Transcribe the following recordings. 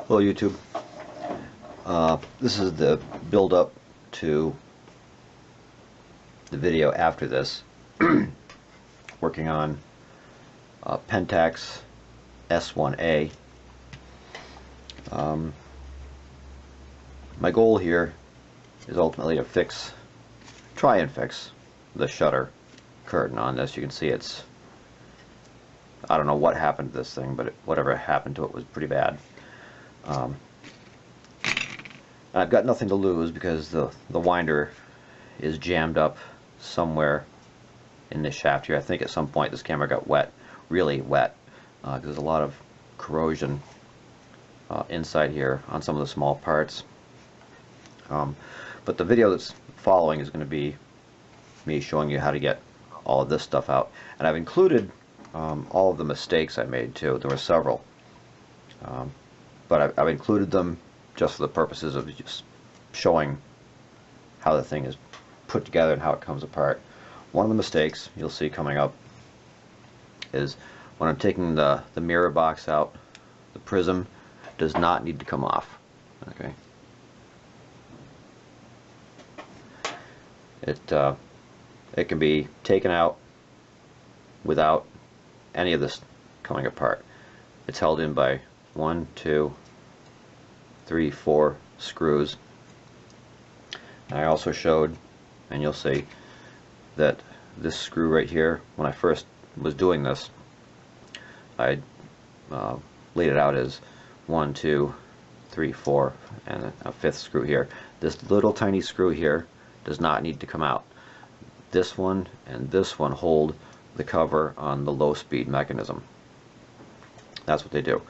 Hello YouTube. This is the build up to the video after this. Working on Pentax S1A. My goal here is ultimately to try and fix the shutter curtain on this. You can see I don't know what happened to this thing, but whatever happened to it was pretty bad. I've got nothing to lose because the winder is jammed up somewhere in this shaft here. I think at some point this camera got wet, really wet, because there's a lot of corrosion inside here on some of the small parts. But the video that's following is going to be me showing you how to get all of this stuff out. And I've included all of the mistakes I made too. There were several. But I've included them just for the purposes of just showing how the thing is put together and how it comes apart. One of the mistakes you'll see coming up is when I'm taking the mirror box out, the prism does not need to come off. Okay. It can be taken out without any of this coming apart. It's held in by 1, 2, 3, 4 screws. And I also showed, and you'll see, that this screw right here, when I first was doing this, I laid it out as 1, 2, 3, 4, and a fifth screw here. This little tiny screw here does not need to come out. This one and this one hold the cover on the low speed mechanism. That's what they do.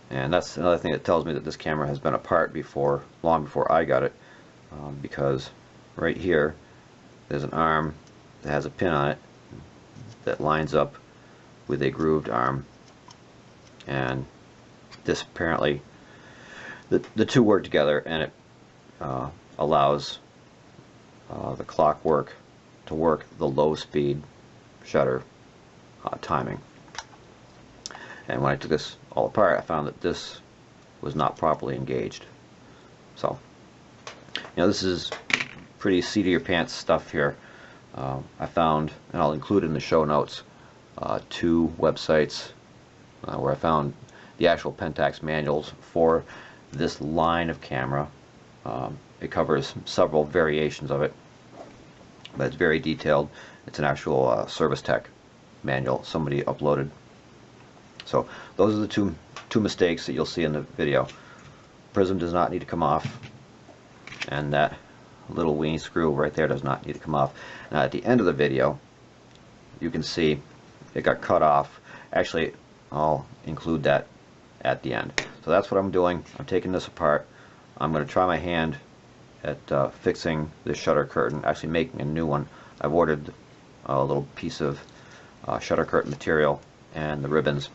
And that's another thing that tells me that this camera has been apart before, long before I got it, because right here there's an arm that has a pin on it that lines up with a grooved arm, and this apparently, the two work together, and it allows the clockwork to work the low speed shutter timing. And when I took this all apart, I found that this was not properly engaged. So, this is pretty seat of your pants stuff here. I found, and I'll include in the show notes, 2 websites where I found the actual Pentax manuals for this line of camera. It covers several variations of it, but it's very detailed. It's an actual service tech manual somebody uploaded. So those are the two mistakes that you'll see in the video. Prism does not need to come off, and that little weenie screw right there does not need to come off. Now at the end of the video you can see it got cut off. Actually, I'll include that at the end. So that's what I'm doing. I'm taking this apart. I'm going to try my hand at fixing the shutter curtain, actually making a new one. I've ordered a little piece of shutter curtain material and the ribbons.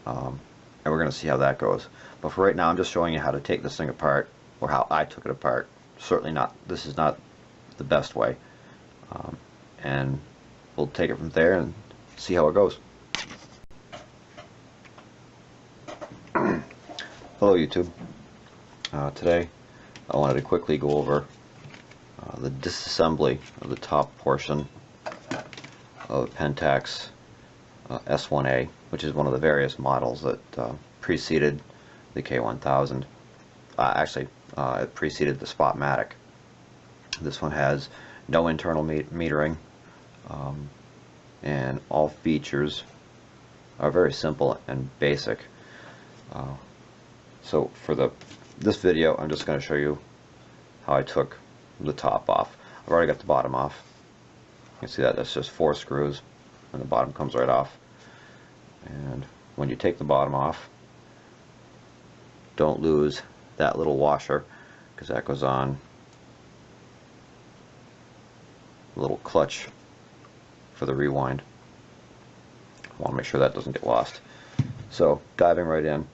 And we're going to see how that goes. But for right now, I'm just showing you how to take this thing apart, or how I took it apart. Certainly not, this is not the best way. And we'll take it from there and see how it goes. Hello YouTube. Today I wanted to quickly go over the disassembly of the top portion of Pentax S1A, which is one of the various models that preceded the K1000. Actually, it preceded the Spotmatic. This one has no internal metering, and all features are very simple and basic. So for this video, I'm just going to show you how I took the top off. I've already got the bottom off. You can see that that's just 4 screws, and the bottom comes right off. And when you take the bottom off, don't lose that little washer, because that goes on a little clutch for the rewind. I want to make sure that doesn't get lost. So diving right in,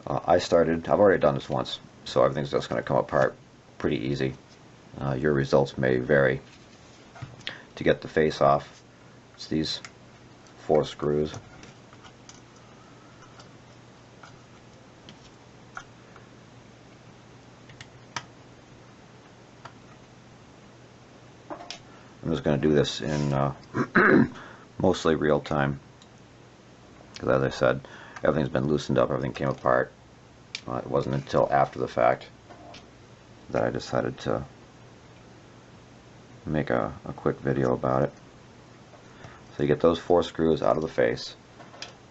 I've already done this once, so everything's just going to come apart pretty easy. Your results may vary. To get the face off, it's these 4 screws. I'm just going to do this in mostly real time, because as I said, everything's been loosened up, everything came apart. It wasn't until after the fact that I decided to make a quick video about it. So you get those 4 screws out of the face,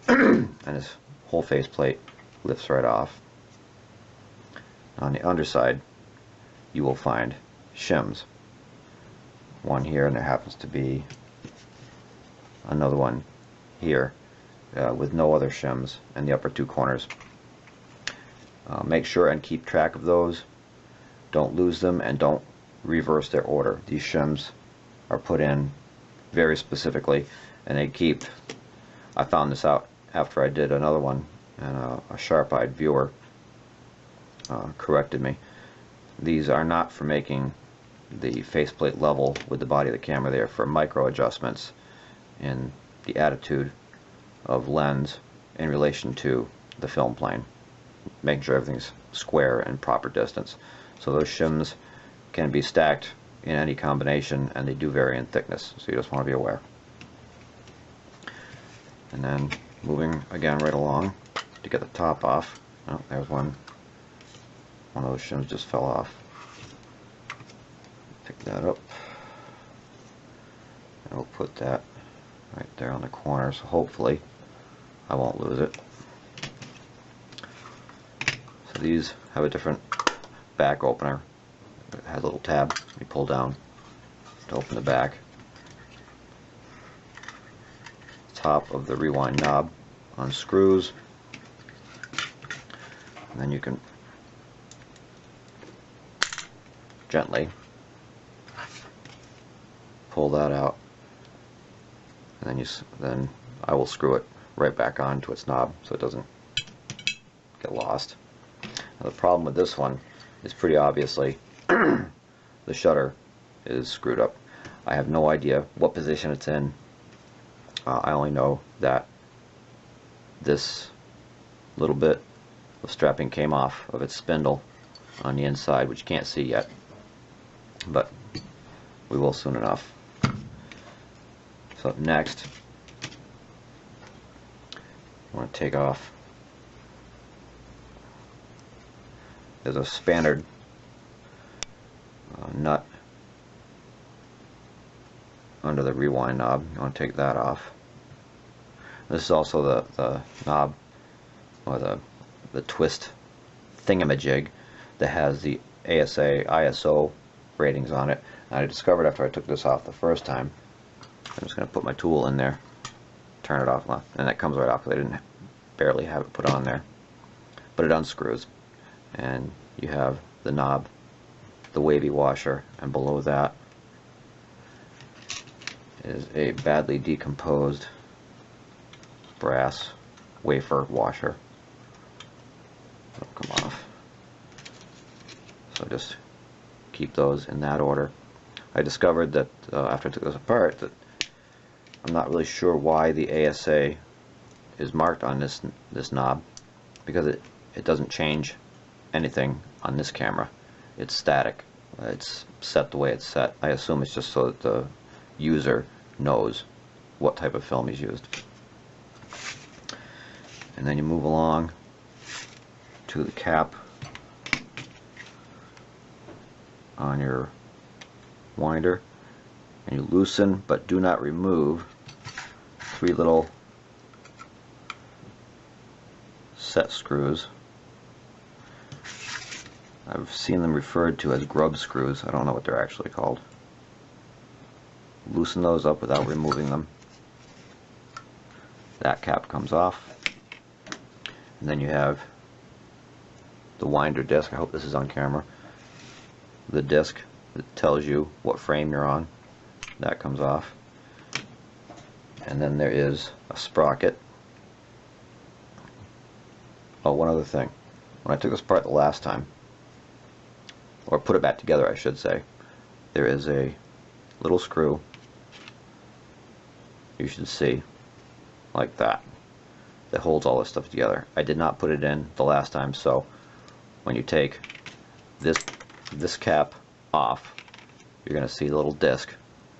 and this whole face plate lifts right off. On the underside, you will find shims. One here, and there happens to be another one here with no other shims in the upper 2 corners. Make sure and keep track of those. Don't lose them, and don't reverse their order. These shims are put in very specifically, and they keep. I found this out after I did another one, and a sharp-eyed viewer corrected me. These are not for making the faceplate level with the body of the camera. They are for micro adjustments in the attitude of lens in relation to the film plane, making sure everything's square and proper distance. So those shims can be stacked in any combination, and they do vary in thickness, so you just want to be aware. And then moving again right along to get the top off. Oh, there's one of those shims just fell off. Pick that up, and we'll put that right there on the corner, so hopefully I won't lose it. So these have a different back opener. It has a little tab you pull down to open the back. Top of the rewind knob unscrews, and then you can gently pull that out, and then I will screw it right back onto its knob so it doesn't get lost. Now, the problem with this one is pretty obviously the shutter is screwed up. I have no idea what position it's in. I only know that this little bit of strapping came off of its spindle on the inside, which you can't see yet, but we will soon enough. So next, I want to take off. There's a spannered nut under the rewind knob. You want to take that off. This is also the knob, or the twist thingamajig that has the ASA, ISO ratings on it. And I discovered after I took this off the first time, I'm just going to put my tool in there, turn it off, and that comes right off because I didn't barely have it put on there. But it unscrews, and you have the knob, the wavy washer, and below that is a badly decomposed brass wafer washer. It'll come off. So just keep those in that order. I discovered that after I took this apart that I'm not really sure why the ASA is marked on this knob, because it doesn't change anything on this camera. It's static. It's set the way it's set. I assume it's just so that the user knows what type of film he's used. And then you move along to the cap on your winder, and you loosen but do not remove 3 little set screws. I've seen them referred to as grub screws. I don't know what they're actually called. Loosen those up without removing them. That cap comes off. And then you have the winder disc. I hope this is on camera. The disc that tells you what frame you're on. That comes off. And then there is a sprocket. Oh, one other thing. When I took this apart the last time, or put it back together I should say, there is a little screw you should see like that holds all this stuff together. I did not put it in the last time, so when you take this cap off, you're going to see the little disc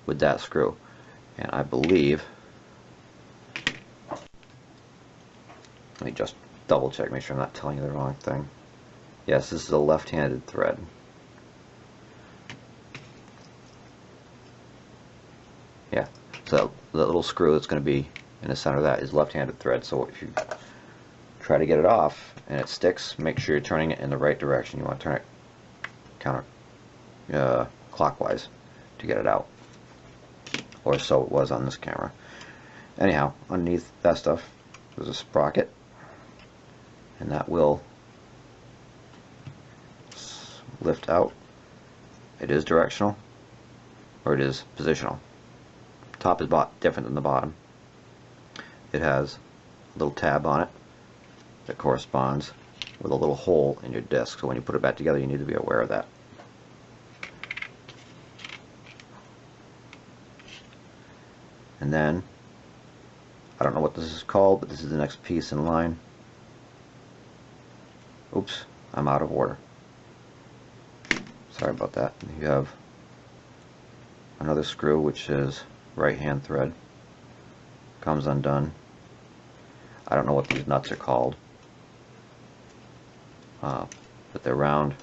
with that screw. And I believe, let me just double check, make sure I'm not telling you the wrong thing. Yes, this is a left-handed thread. Yeah, so the little screw that's going to be in the center of that is left-handed thread. So if you try to get it off and it sticks, make sure you're turning it in the right direction. You want to turn it counter clockwise to get it out, or so it was on this camera. Anyhow, underneath that stuff there's a sprocket, and that will lift out. It is directional, or it is positional. Top is different than the bottom. It has a little tab on it that corresponds with a little hole in your disc, so when you put it back together you need to be aware of that. And then, I don't know what this is called, but this is the next piece in line. Oops, I'm out of order. Sorry about that. You have another screw, which is right hand thread. Comes undone. I don't know what these nuts are called, but they're round,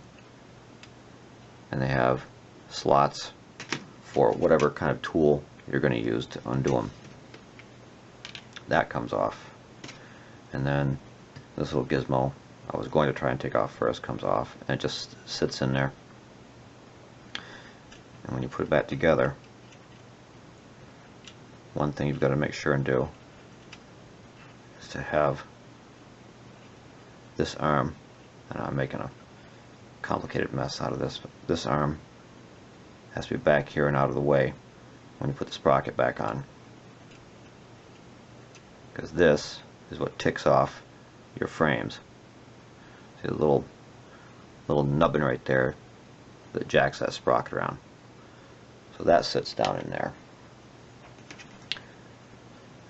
and they have slots for whatever kind of tool you're going to use to undo them. That comes off, and then this little gizmo I was going to try and take off first comes off, and it just sits in there. And when you put it back together, one thing you've got to make sure and do is to have this arm, and I'm making a complicated mess out of this, but this arm has to be back here and out of the way when you put the sprocket back on, because this is what ticks off your frames. See the little nubbin right there that jacks that sprocket around. So that sits down in there.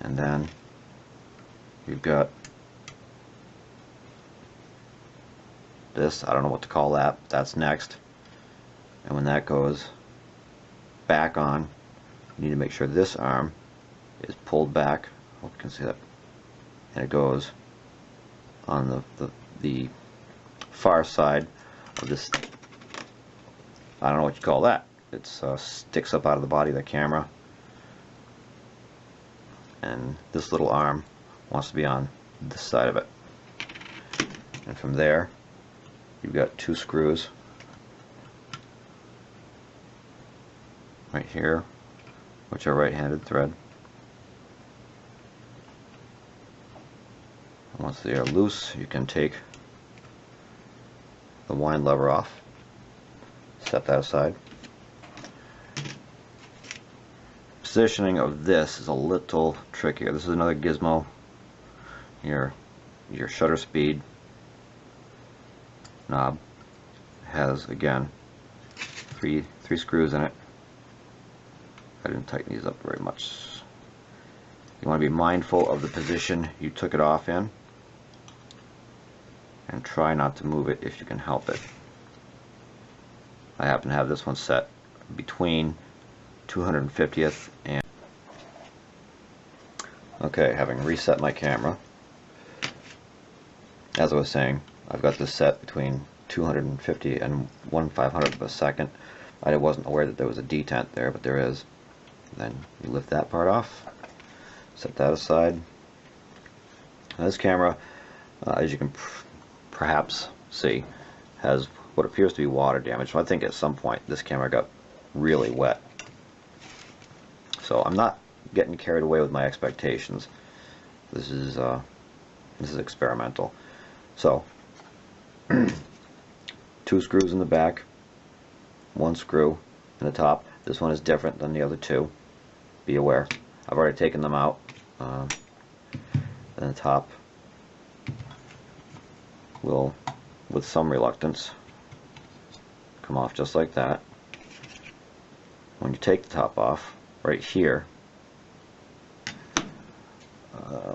And then you've got this, I don't know what to call that, but that's next. And when that goes back on, you need to make sure this arm is pulled back. Hope you can see that. And it goes on the far side of this, I don't know what you call that. It sticks up out of the body of the camera, and this little arm wants to be on this side of it. And from there you've got two screws right here, which are right-handed thread. And once they are loose, you can take the wind lever off, set that aside. Positioning of this is a little trickier. This is another gizmo. Your shutter speed knob has, again, three screws in it. I didn't tighten these up very much. You want to be mindful of the position you took it off in, and try not to move it if you can help it. I happen to have this one set between 250th and... Okay, having reset my camera, as I was saying, I've got this set between 250 and 1/500th of a second. I wasn't aware that there was a detent there, but there is. Then you lift that part off, set that aside. Now this camera, as you can perhaps see, has what appears to be water damage. So I think at some point this camera got really wet. So I'm not getting carried away with my expectations. This is experimental. So two screws in the back, one screw in the top. This one is different than the other two. Be aware. I've already taken them out. And the top will, with some reluctance, come off just like that. When you take the top off, right here,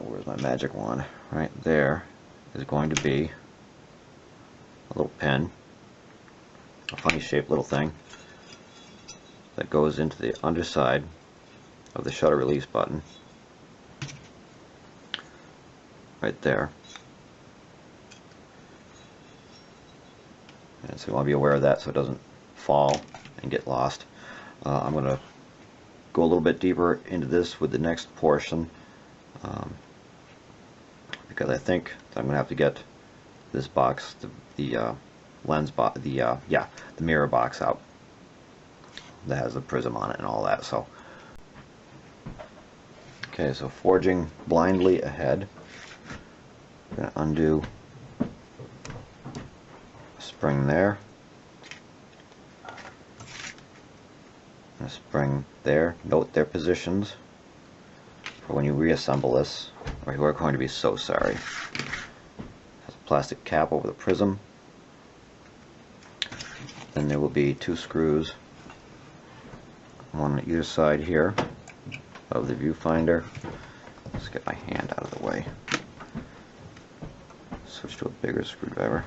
where's my magic wand? Right there is going to be a little pin, a funny shaped little thing that goes into the underside of the shutter release button, right there. And so you want to be aware of that so it doesn't fall and get lost. I'm going to go a little bit deeper into this with the next portion, because I think I'm going to have to get this box, the lens box, the mirror box out that has the prism on it and all that. So okay, so forging blindly ahead. I'm going to undo a spring there, and a spring there. Note their positions for when you reassemble this, or you are going to be so sorry. Has a plastic cap over the prism. Then there will be 2 screws, one on either side here of the viewfinder. Let's get my hand out of the way. Switch to a bigger screwdriver.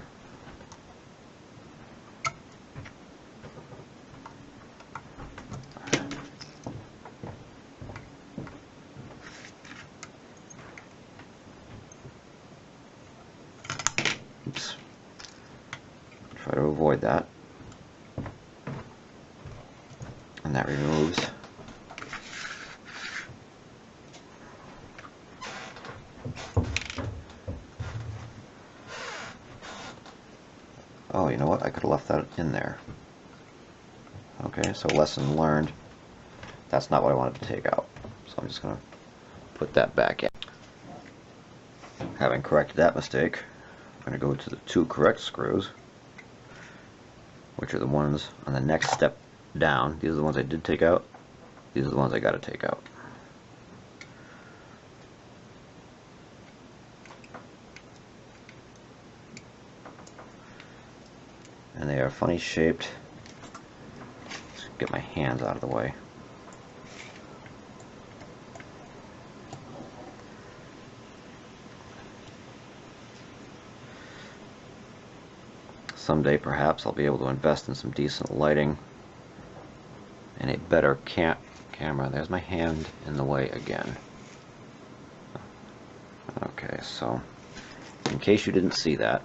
Oops. Try to avoid that. And that removes. Oh, you know what? I could have left that in there. Okay, so lesson learned. That's not what I wanted to take out. So I'm just going to put that back in. Having corrected that mistake, I'm going to go to the 2 correct screws, which are the ones on the next step down. These are the ones I did take out. These are the ones I got to take out. And they are funny shaped. Let's get my hands out of the way. Someday perhaps I'll be able to invest in some decent lighting and a better camera. There's my hand in the way again. Okay, so in case you didn't see that,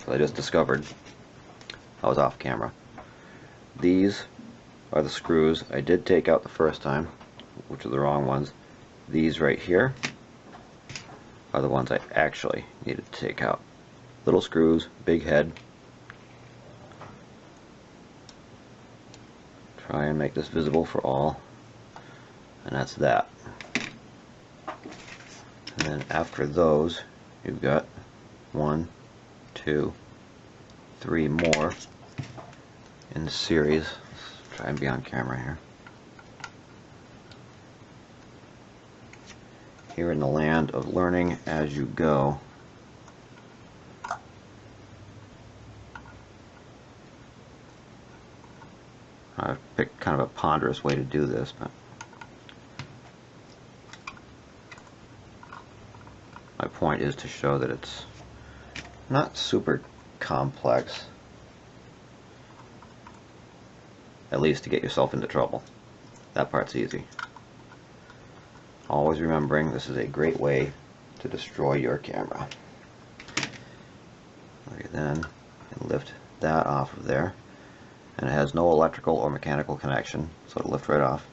I just discovered I was off camera. These are the screws I did take out the first time, which are the wrong ones. These right here are the ones I actually needed to take out. Little screws, big head. Try and make this visible for all. And that's that. And then after those, you've got 1, 2, 3 more in the series. Let's try and be on camera here. Here in the land of learning as you go. I've picked kind of a ponderous way to do this, but my point is to show that it's not super complex, at least to get yourself into trouble. That part's easy. Always remembering this is a great way to destroy your camera. Okay, then lift that off of there. And it has no electrical or mechanical connection, so it'll lift right off.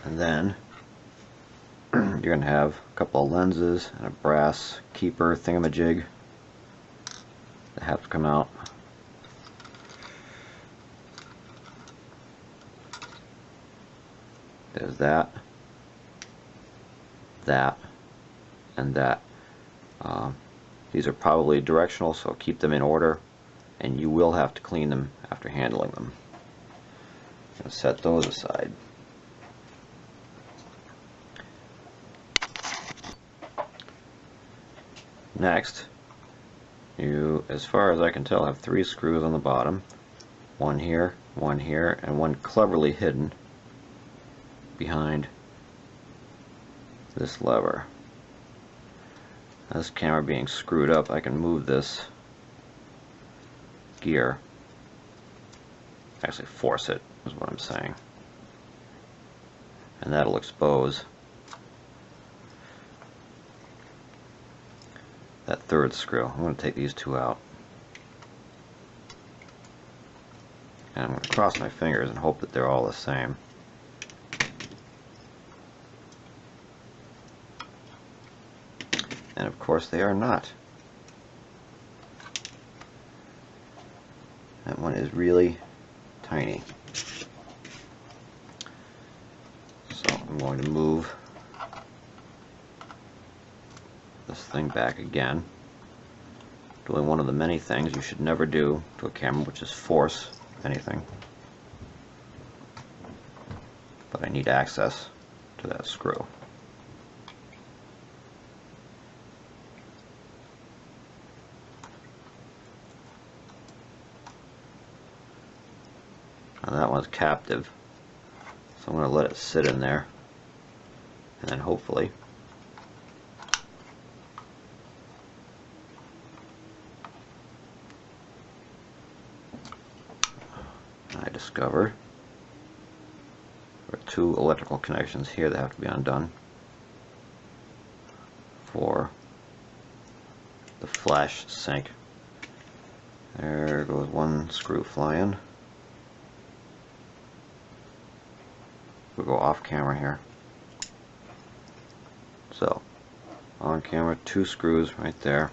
And then you're going to have a couple of lenses and a brass keeper thingamajig that have to come out. There's that, and that. These are probably directional, so keep them in order, and you will have to clean them after handling them. I'll set those aside. Next, you, as far as I can tell, have 3 screws on the bottom. One here, and one cleverly hidden behind this lever. This camera being screwed up, I can move this gear, actually force it is what I'm saying, and that'll expose that third screw. I'm going to take these two out, and I'm going to cross my fingers and hope that they're all the same. And of course they are not. That one is really tiny. So I'm going to move this thing back again. Doing one of the many things you should never do to a camera, which is force anything. But I need access to that screw. Now that one's captive, so I'm going to let it sit in there, and then hopefully I discover there are two electrical connections here that have to be undone for the flash sync. There goes one screw flying. We'll go off camera here. So, on camera, two screws right there.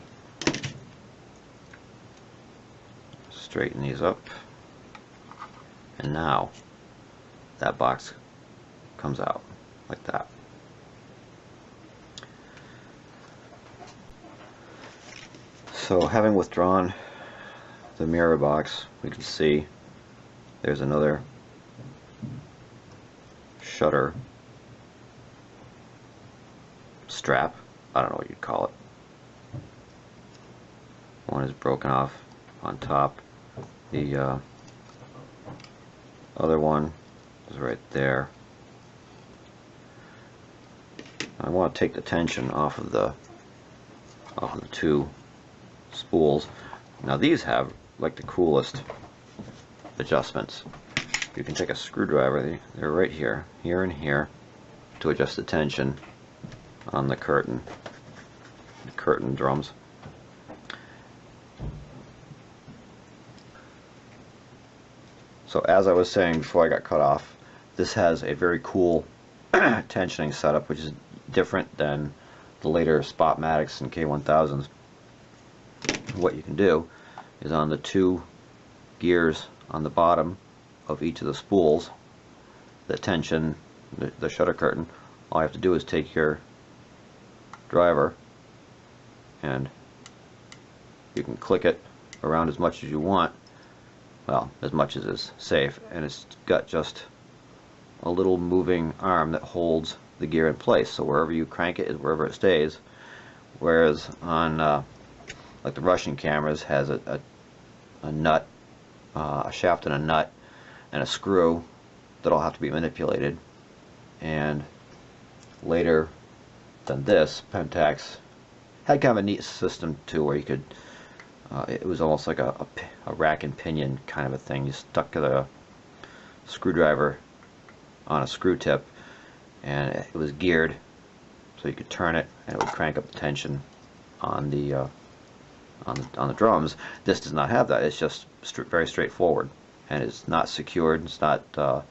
Straighten these up. And now, that box comes out like that. So, having withdrawn the mirror box, we can see there's another shutter strap. I don't know what you'd call it. One is broken off on top. The other one is right there. I want to take the tension off of the two spools. Now these have like the coolest adjustments. You can take a screwdriver, they're right here, here and here, to adjust the tension on the curtain drums. So as I was saying before I got cut off, this has a very cool tensioning setup, which is different than the later Spotmatics and K1000s. What you can do is on the two gears on the bottom of each of the spools, the tension, the shutter curtain, all you have to do is take your driver and you can click it around as much as you want, well, as much as is safe, and it's got just a little moving arm that holds the gear in place, so wherever you crank it is wherever it stays, whereas on like the Russian cameras has a nut, a shaft and a nut and a screw that'll have to be manipulated. And later than this, Pentax had kind of a neat system too, where you could it was almost like a rack and pinion kind of a thing. You stuck the screwdriver on a screw tip and it was geared so you could turn it and it would crank up the tension on the drums. This does not have that. It's just very straightforward, and it's not secured. It's not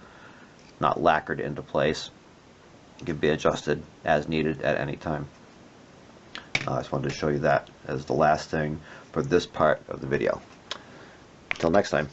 lacquered into place. It can be adjusted as needed at any time. I just wanted to show you that as the last thing for this part of the video. Until next time.